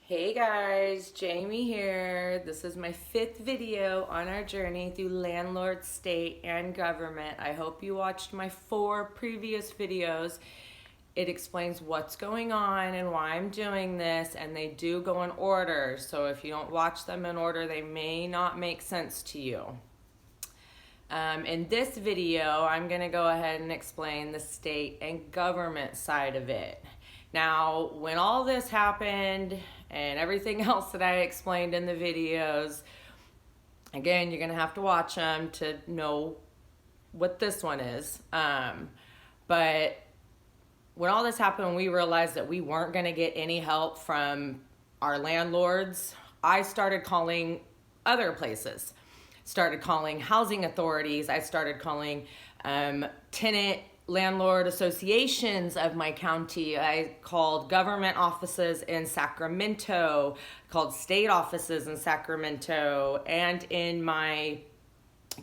Hey guys, Jamie here. This is my 5th video on our journey through landlord, state, and government. I hope you watched my 4 previous videos. It explains what's going on and why I'm doing this, and they do go in order. So if you don't watch them in order, they may not make sense to you. In this video, I'm going to go ahead and explain the state and government side of it. Now, when all this happened and everything else that I explained in the videos, again, you're going to have to watch them to know what this one is. But when all this happened, we realized that we weren't going to get any help from our landlords. I started calling other places. Started calling housing authorities. I started calling tenant landlord associations of my county. I called government offices in Sacramento, called state offices in Sacramento and in my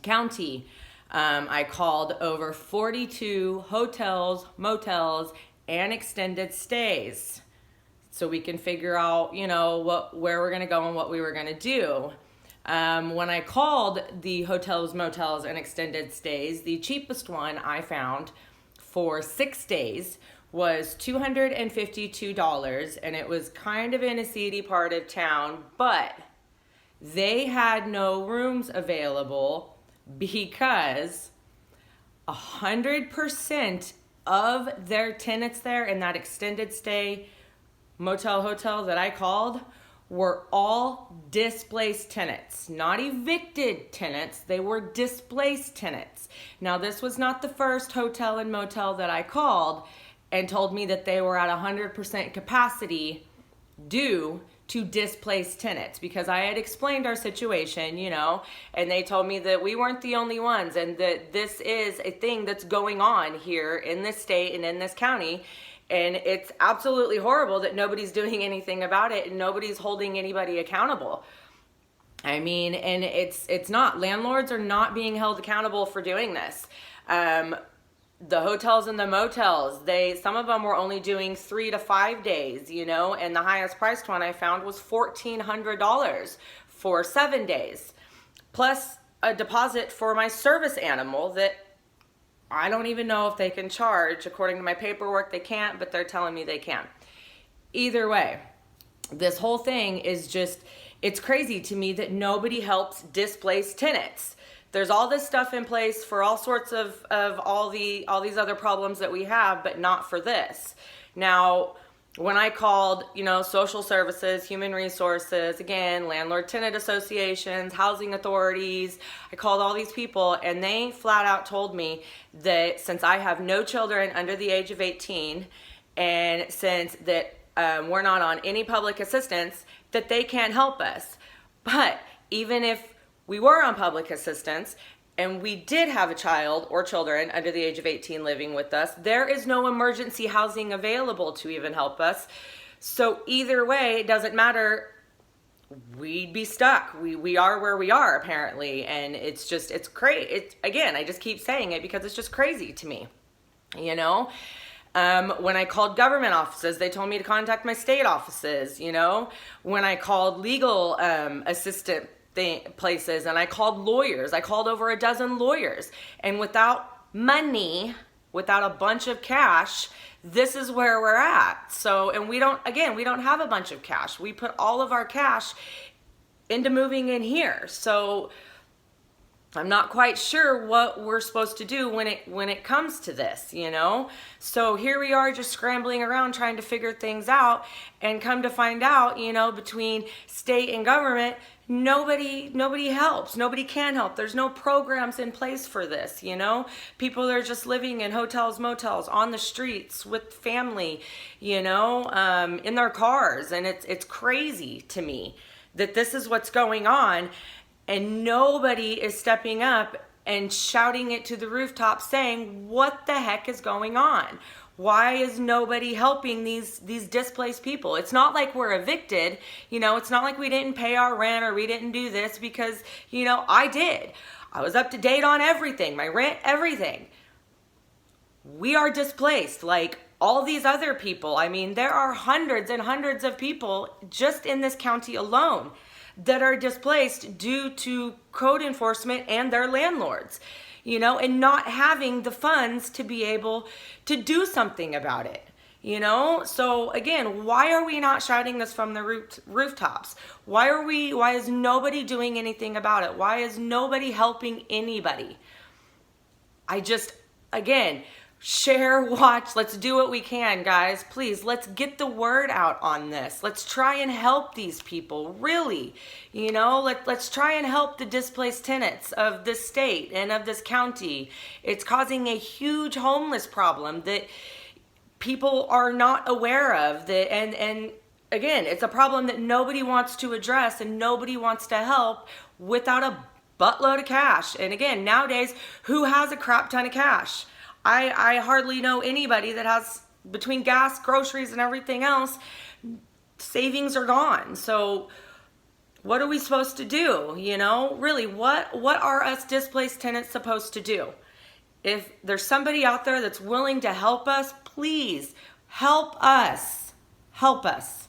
county. I called over 42 hotels, motels, and extended stays so we can figure out, where we're going to go and what we were going to do. When I called the hotels, motels, and extended stays, the cheapest one I found for 6 days was $252, and it was kind of in a seedy part of town, but they had no rooms available because 100% of their tenants there in that extended stay motel hotel that I called were all displaced tenants, not evicted tenants. They were displaced tenants. Now, this was not the first hotel and motel that I called and told me that they were at 100% capacity due to displaced tenants, because I had explained our situation, and they told me that we weren't the only ones and that this is a thing that's going on here in this state and in this county. And it's absolutely horrible that nobody's doing anything about it and nobody's holding anybody accountable. I mean, and it's not. Landlords are not being held accountable for doing this. The hotels and the motels, some of them were only doing 3 to 5 days, and the highest priced one I found was $1,400 for 7 days, plus a deposit for my service animal that I don't even know if they can charge. According to my paperwork, they can't, but they're telling me they can. Either way, this whole thing is just, it's crazy to me that nobody helps displaced tenants. There's all this stuff in place for all sorts of all these other problems that we have, but not for this. Now, when I called, social services, human resources, again, landlord-tenant associations, housing authorities, I called all these people, and they flat out told me that since I have no children under the age of 18, and since that we're not on any public assistance, that they can't help us. But even if we were on public assistance, and we did have a child or children under the age of 18 living with us, there is no emergency housing available to even help us. So either way, it doesn't matter. We'd be stuck. We are where we are, apparently. And it's crazy. Again, I just keep saying it because it's just crazy to me, When I called government offices, they told me to contact my state offices, When I called legal assistant places, and I called lawyers. I called over a dozen lawyers, and without money, without a bunch of cash, this is where we're at. So, and we don't have a bunch of cash. We put all of our cash into moving in here. So I'm not quite sure what we're supposed to do when it comes to this, So here we are just scrambling around trying to figure things out, and come to find out, between state and government, nobody helps. Nobody can help. There's no programs in place for this, People are just living in hotels, motels, on the streets with family, in their cars, and it's crazy to me that this is what's going on. And nobody is stepping up and shouting it to the rooftop saying, what the heck is going on? Why is nobody helping these displaced people? It's not like we're evicted, it's not like we didn't pay our rent or we didn't do this, because, I did. I was up to date on everything, my rent, everything. We are displaced, like all these other people. I mean, there are hundreds and hundreds of people just in this county alone that are displaced due to code enforcement and their landlords, you know, and not having the funds to be able to do something about it. You know, so again, why are we not shouting this from the rooftops? Why is nobody doing anything about it? Why is nobody helping anybody? Again, share, watch, let's do what we can, guys. Please, let's get the word out on this. Let's try and help these people, really. You know, let's try and help the displaced tenants of this state and of this county. It's causing a huge homeless problem that people are not aware of, that and again, it's a problem that nobody wants to address and nobody wants to help without a buttload of cash. And again, nowadays, who has a crap ton of cash? I hardly know anybody that has, between gas, groceries, and everything else, savings are gone. So what are we supposed to do? You know, really, what are us displaced tenants supposed to do? If there's somebody out there that's willing to help us, please help us. Help us.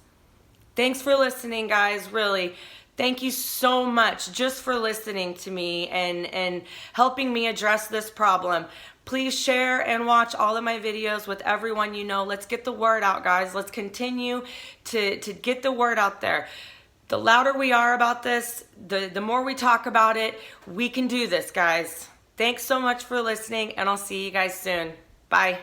Thanks for listening, guys. Really, thank you so much just for listening to me and helping me address this problem. Please share and watch all of my videos with everyone you know. Let's get the word out, guys. Let's continue to get the word out there. The louder we are about this, the more we talk about it, we can do this, guys. Thanks so much for listening, and I'll see you guys soon. Bye.